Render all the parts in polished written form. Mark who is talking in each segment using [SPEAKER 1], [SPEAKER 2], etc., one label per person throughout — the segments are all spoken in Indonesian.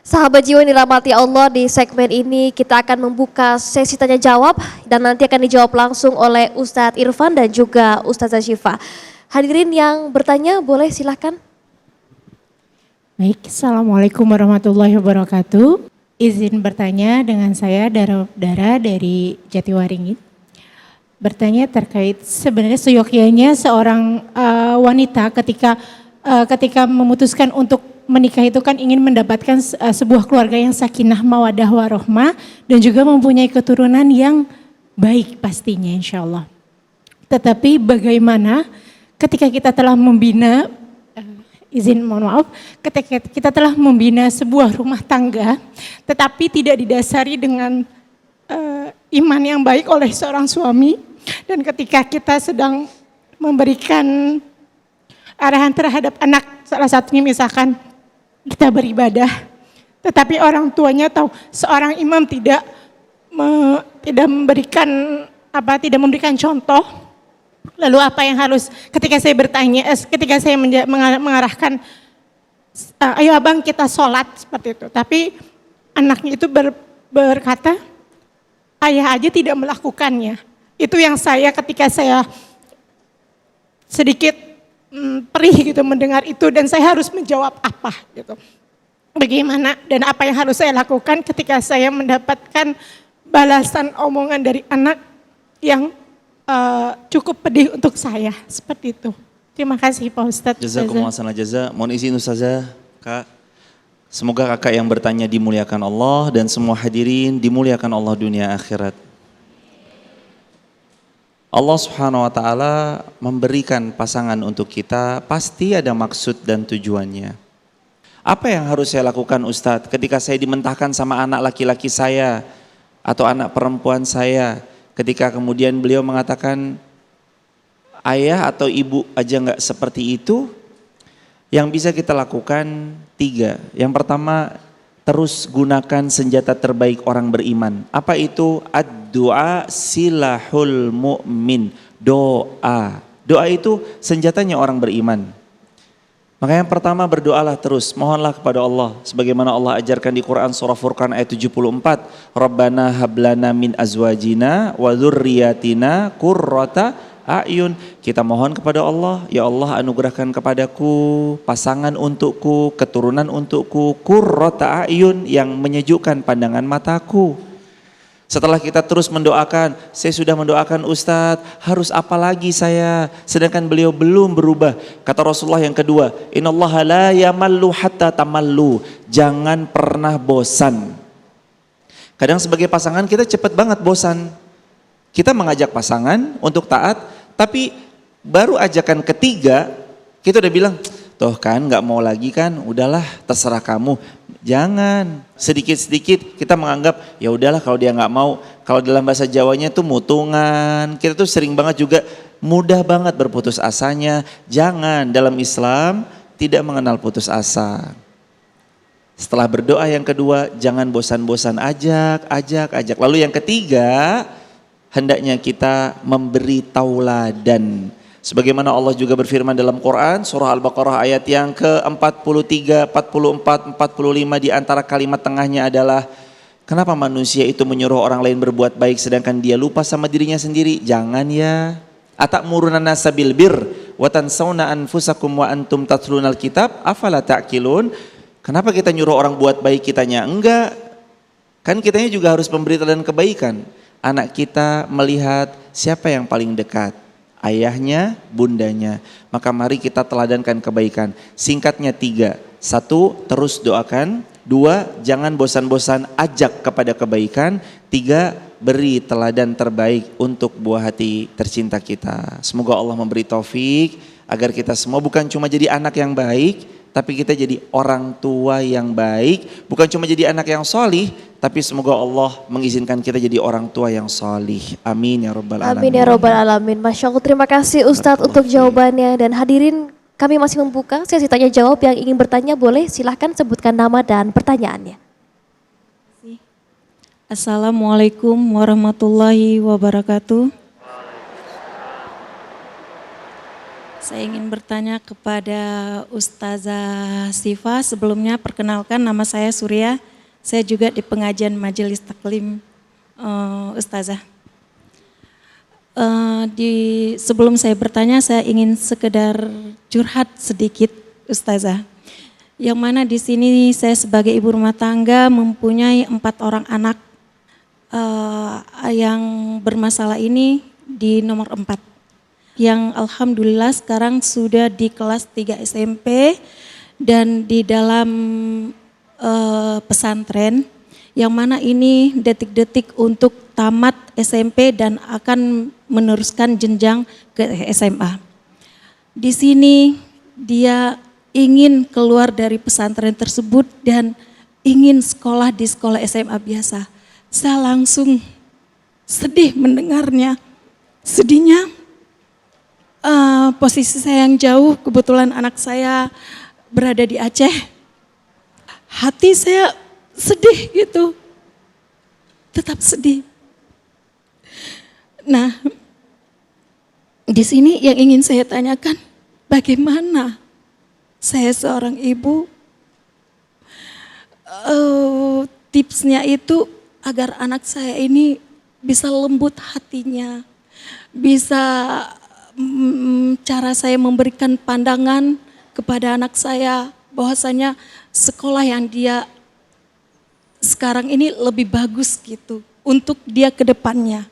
[SPEAKER 1] Sahabat jiwa yang dirahmati Allah, di segmen ini kita akan membuka sesi tanya jawab dan nanti akan dijawab langsung oleh Ustadz Irfan dan juga Ustazah Syifa. Hadirin yang bertanya boleh silahkan.
[SPEAKER 2] Baik, Assalamualaikum warahmatullahi wabarakatuh. Izin bertanya dengan saya Dara dari Jatiwaringin. Bertanya terkait sebenarnya seyogyanya seorang wanita ketika memutuskan untuk menikah itu kan ingin mendapatkan sebuah keluarga yang sakinah mawadah warohmah dan juga mempunyai keturunan yang baik pastinya insya Allah. Tetapi bagaimana ketika kita telah membina, mohon maaf, ketika kita telah membina sebuah rumah tangga tetapi tidak didasari dengan iman yang baik oleh seorang suami, dan ketika kita sedang memberikan arahan terhadap anak, salah satunya misalkan kita beribadah, tetapi orang tuanya tahu seorang imam tidak memberikan contoh. Lalu apa yang harus ketika saya bertanya, ketika saya mengarahkan, ayo abang kita sholat seperti itu, tapi anaknya itu berkata, ayah aja tidak melakukannya. Itu yang ketika saya sedikit perih gitu mendengar itu, dan saya harus menjawab apa gitu. Bagaimana dan apa yang harus saya lakukan ketika saya mendapatkan balasan omongan dari anak yang cukup pedih untuk saya seperti itu. Terima kasih Pak Ustadz.
[SPEAKER 3] Jazakumullah khairan jazaa. Mohon izin Ustazah, Kak. Semoga kakak yang bertanya dimuliakan Allah dan semua hadirin dimuliakan Allah dunia akhirat. Allah Subhanahu wa taala memberikan pasangan untuk kita pasti ada maksud dan tujuannya. Apa yang harus saya lakukan Ustadz ketika saya dimentahkan sama anak laki-laki saya atau anak perempuan saya, ketika kemudian beliau mengatakan ayah atau ibu aja nggak seperti itu? Yang bisa kita lakukan 3. Yang pertama, terus gunakan senjata terbaik orang beriman. Apa itu? Ad-du'a silahul mu'min. Doa. Doa itu senjatanya orang beriman. Maka yang pertama, berdoalah terus. Mohonlah kepada Allah. Sebagaimana Allah ajarkan di Quran surah Furqan ayat 74. Rabbana hablana min azwajina wa dzurriyyatina qurrata a'yun. Kita mohon kepada Allah, ya Allah anugerahkan kepadaku pasangan untukku, keturunan untukku, qurrata a'yun, yang menyejukkan pandangan mataku. Setelah kita terus mendoakan, saya sudah mendoakan Ustadz, harus apa lagi saya? Sedangkan beliau belum berubah. Kata Rasulullah yang kedua, innallaha la yamallu hatta tamallu. Jangan pernah bosan. Kadang sebagai pasangan kita cepat banget bosan. Kita mengajak pasangan untuk taat, tapi baru ajakan ketiga kita udah bilang, toh kan gak mau lagi kan, udahlah terserah kamu. Jangan, sedikit-sedikit kita menganggap ya udahlah kalau dia nggak mau. Kalau dalam bahasa Jawanya tuh mutungan. Kita tuh sering banget juga mudah banget berputus asanya. Jangan, dalam Islam tidak mengenal putus asa. Setelah berdoa yang kedua, jangan bosan-bosan, ajak. Lalu yang ketiga, hendaknya kita memberi tauladan. Sebagaimana Allah juga berfirman dalam Quran surah Al-Baqarah ayat yang ke-43, 44, 45, di antara kalimat tengahnya adalah kenapa manusia itu menyuruh orang lain berbuat baik sedangkan dia lupa sama dirinya sendiri? Jangan ya. Atamuruna nasa bil bir wa tansawna anfusakum wa antum tatlunal kitab afala ta'qilun. Kenapa kita nyuruh orang buat baik kitanya enggak? Kan kitanya juga harus memberi teladan kebaikan. Anak kita melihat siapa yang paling dekat, ayahnya, bundanya. Maka mari kita teladankan kebaikan. Singkatnya 3. 1, terus doakan. 2, jangan bosan-bosan, ajak kepada kebaikan. 3, beri teladan terbaik untuk buah hati tercinta kita. Semoga Allah memberi taufik agar kita semua bukan cuma jadi anak yang baik, tapi kita jadi orang tua yang baik. Bukan cuma jadi anak yang solih, tapi semoga Allah mengizinkan kita jadi orang tua yang solih. Amin ya Rabbal Alamin.
[SPEAKER 1] Amin ya Rabbal Alamin. Masya Allah, terima kasih Ustadz untuk jawabannya. Dan hadirin, kami masih membuka sesi tanya jawab. Yang ingin bertanya boleh silahkan sebutkan nama dan pertanyaannya.
[SPEAKER 4] Assalamualaikum warahmatullahi wabarakatuh. Saya ingin bertanya kepada Ustazah Sifa. Sebelumnya perkenalkan, nama saya Surya. Saya juga di pengajian Majelis Taklim Ustazah. Sebelum saya bertanya, saya ingin sekedar curhat sedikit Ustazah. Yang mana di sini saya sebagai ibu rumah tangga mempunyai 4 orang anak yang bermasalah ini di nomor 4. Yang alhamdulillah sekarang sudah di kelas 3 SMP dan di dalam pesantren, yang mana ini detik-detik untuk tamat SMP dan akan meneruskan jenjang ke SMA. Di sini dia ingin keluar dari pesantren tersebut dan ingin sekolah di sekolah SMA biasa. Saya langsung sedih mendengarnya. Sedihnya, posisi saya yang jauh, kebetulan anak saya berada di Aceh. Hati saya sedih gitu, tetap sedih. Nah, di sini yang ingin saya tanyakan, bagaimana saya seorang ibu, tipsnya itu agar anak saya ini bisa lembut hatinya, bisa cara saya memberikan pandangan kepada anak saya bahwasanya sekolah yang dia sekarang ini lebih bagus gitu untuk dia ke depannya.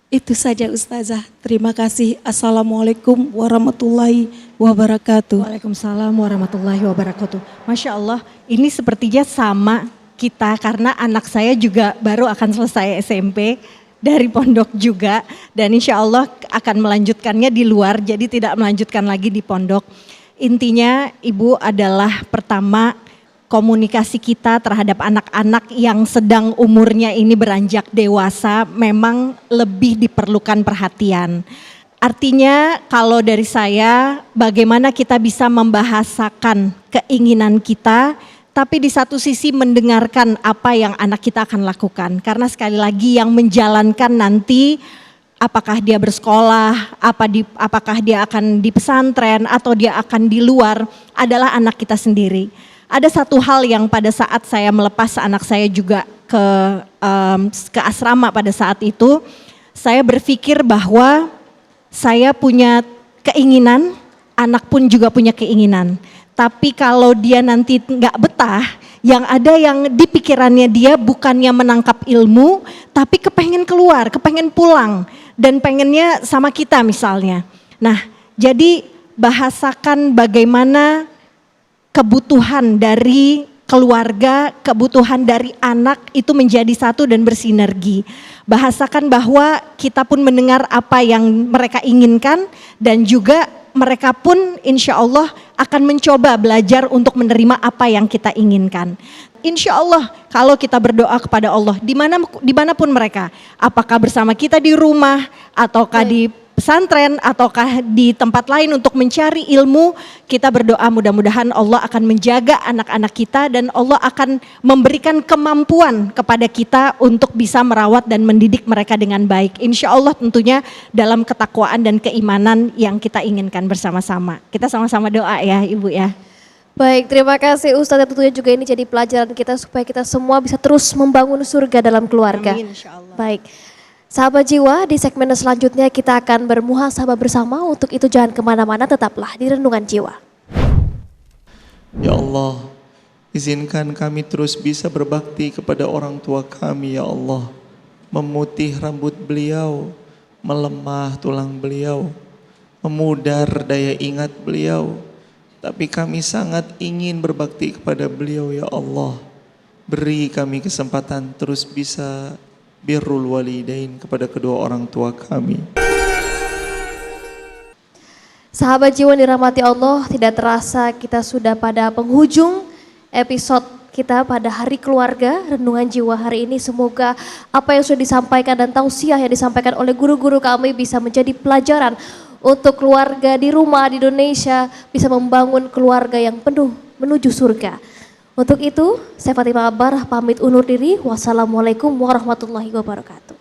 [SPEAKER 4] Itu saja Ustazah. Terima kasih. Assalamualaikum warahmatullahi wabarakatuh.
[SPEAKER 5] Waalaikumsalam warahmatullahi wabarakatuh. Masya Allah, ini sepertinya sama kita karena anak saya juga baru akan selesai SMP. Dari pondok juga, dan insya Allah akan melanjutkannya di luar, jadi tidak melanjutkan lagi di pondok. Intinya Ibu adalah pertama, komunikasi kita terhadap anak-anak yang sedang umurnya ini beranjak dewasa memang lebih diperlukan perhatian. Artinya kalau dari saya, bagaimana kita bisa membahasakan keinginan kita, tapi di satu sisi mendengarkan apa yang anak kita akan lakukan. Karena sekali lagi yang menjalankan nanti apakah dia bersekolah, apakah dia akan di pesantren atau dia akan di luar adalah anak kita sendiri. Ada satu hal yang pada saat saya melepas anak saya juga ke asrama pada saat itu, saya berpikir bahwa saya punya keinginan, anak pun juga punya keinginan. Tapi kalau dia nanti nggak betah, yang ada yang di pikirannya dia bukannya menangkap ilmu, tapi kepengen keluar, kepengen pulang, dan pengennya sama kita misalnya. Nah, jadi bahasakan bagaimana kebutuhan dari keluarga, kebutuhan dari anak itu menjadi satu dan bersinergi. Bahasakan bahwa kita pun mendengar apa yang mereka inginkan dan juga mereka pun insya Allah akan mencoba belajar untuk menerima apa yang kita inginkan. Insya Allah kalau kita berdoa kepada Allah dimanapun mereka, apakah bersama kita di rumah ataukah di pesantren ataukah di tempat lain untuk mencari ilmu, kita berdoa mudah-mudahan Allah akan menjaga anak-anak kita dan Allah akan memberikan kemampuan kepada kita untuk bisa merawat dan mendidik mereka dengan baik. Insya Allah tentunya dalam ketakwaan dan keimanan yang kita inginkan bersama-sama. Kita sama-sama doa ya Ibu ya.
[SPEAKER 1] Baik, terima kasih Ustazah. Tentunya juga ini jadi pelajaran kita supaya kita semua bisa terus membangun surga dalam keluarga.
[SPEAKER 5] Amin, insya Allah.
[SPEAKER 1] Baik, sahabat jiwa, di segmen selanjutnya kita akan bermuhasabah bersama. Untuk itu jangan kemana-mana, tetaplah di Renungan Jiwa.
[SPEAKER 3] Ya Allah, izinkan kami terus bisa berbakti kepada orang tua kami ya Allah. Memutih rambut beliau, melemah tulang beliau, memudar daya ingat beliau. Tapi kami sangat ingin berbakti kepada beliau ya Allah. Beri kami kesempatan terus bisa birrul walidain kepada kedua orang tua kami.
[SPEAKER 1] Sahabat jiwa dirahmati Allah, tidak terasa kita sudah pada penghujung episode kita pada Hari Keluarga Renungan Jiwa hari ini. Semoga apa yang sudah disampaikan dan tausiah yang disampaikan oleh guru-guru kami bisa menjadi pelajaran untuk keluarga di rumah di Indonesia, bisa membangun keluarga yang penuh menuju surga. Untuk itu, saya Fatimah Abar pamit undur diri. Wassalamualaikum warahmatullahi wabarakatuh.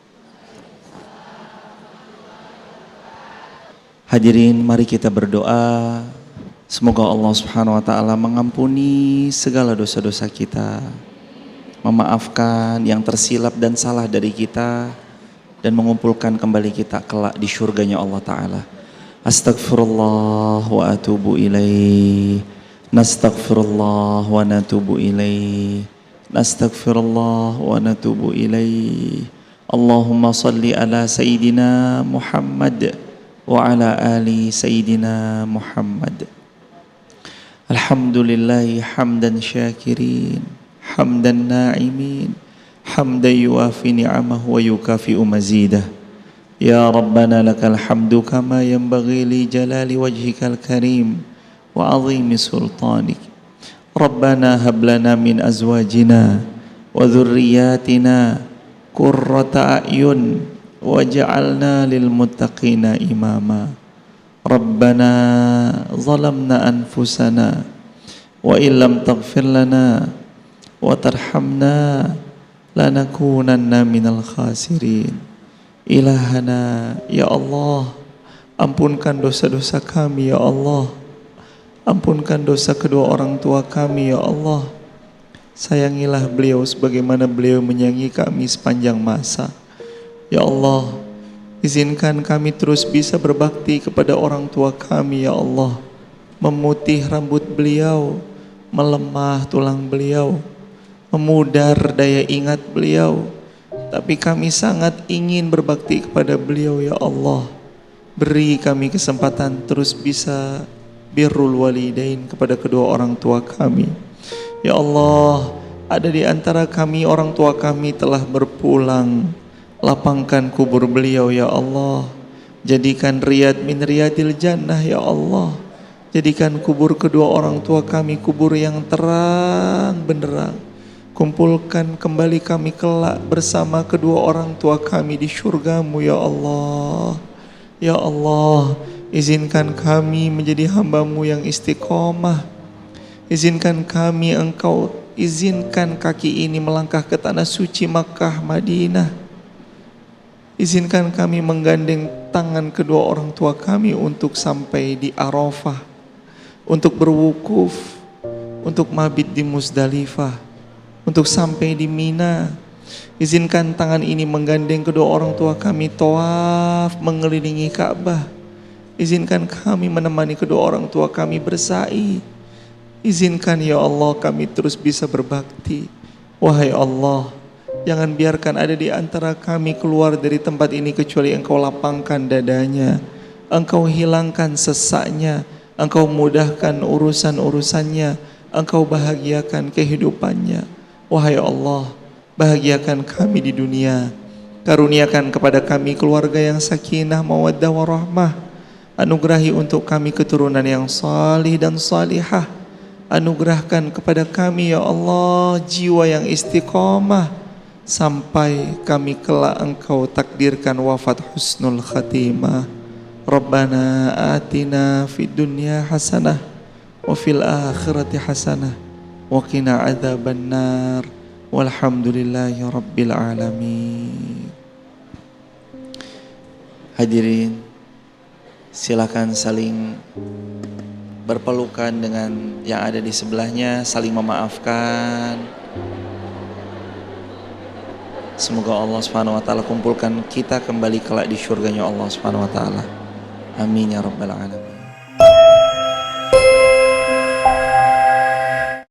[SPEAKER 3] Hadirin, mari kita berdoa. Semoga Allah Subhanahu wa taala mengampuni segala dosa-dosa kita, memaafkan yang tersilap dan salah dari kita, dan mengumpulkan kembali kita kelak di syurganya Allah taala. Astaghfirullah wa atubu ilaih. Nastaghfirullah wa natubu ilaih. Nastaghfirullah wa natubu ilaih. Allahumma salli ala Sayyidina Muhammad wa ala ali Sayyidina Muhammad. Alhamdulillahi hamdan syakirin, hamdan na'imin, hamdan yuafi ni'amahu wa yukafi'u mazidah. Ya Rabbana lakal hamdu kama yanbaghi li jalali wajhikal karim wa azimi sultanik. Rabbana hab lana min azwajina wa dhurriyyatina qurrata a'yun waj'alna lil muttaqina imama. Rabbana zalamna anfusana wa illam taghfir lana wa tarhamna lanakunanna minal khasirin. Ilahana, ya Allah, ampunkan dosa-dosa kami ya Allah. Ampunkan dosa kedua orang tua kami ya Allah. Sayangilah beliau sebagaimana beliau menyayangi kami sepanjang masa. Ya Allah, izinkan kami terus bisa berbakti kepada orang tua kami ya Allah. Memutih rambut beliau, melemah tulang beliau, memudar daya ingat beliau. Tapi kami sangat ingin berbakti kepada beliau ya Allah. Beri kami kesempatan terus bisa birrul walidain kepada kedua orang tua kami. Ya Allah, ada di antara kami orang tua kami telah berpulang. Lapangkan kubur beliau ya Allah. Jadikan riyad min riyadil jannah ya Allah. Jadikan kubur kedua orang tua kami kubur yang terang benderang. Kumpulkan kembali kami kelak bersama kedua orang tua kami di syurgamu ya Allah. Ya Allah, izinkan kami menjadi hamba-Mu yang istiqomah. Izinkan kami Engkau, izinkan kaki ini melangkah ke tanah suci Makkah, Madinah. Izinkan kami menggandeng tangan kedua orang tua kami untuk sampai di Arafah, untuk berwukuf, untuk mabit di Muzdalifah, untuk sampai di Mina. Izinkan tangan ini menggandeng kedua orang tua kami tawaf mengelilingi Ka'bah. Izinkan kami menemani kedua orang tua kami bersa'i. Izinkan ya Allah kami terus bisa berbakti. Wahai Allah, jangan biarkan ada di antara kami keluar dari tempat ini kecuali Engkau lapangkan dadanya, Engkau hilangkan sesaknya, Engkau mudahkan urusan-urusannya, Engkau bahagiakan kehidupannya. Wahai Allah, bahagiakan kami di dunia. Karuniakan kepada kami keluarga yang sakinah, mawaddah, warahmah. Anugerahi untuk kami keturunan yang salih dan salihah. Anugerahkan kepada kami ya Allah jiwa yang istiqomah sampai kami kelak Engkau takdirkan wafat husnul khatimah. Rabbana atina fid dunya hasanah wa fil akhirati hasanah wa qina adzabannar. Walhamdulillahi rabbil alamin. Hadirin, silakan saling berpelukan dengan yang ada di sebelahnya, saling memaafkan. Semoga Allah Subhanahu wa taala kumpulkan kita kembali kelak di syurganya Allah Subhanahu wa taala. Amin ya rabbal alamin.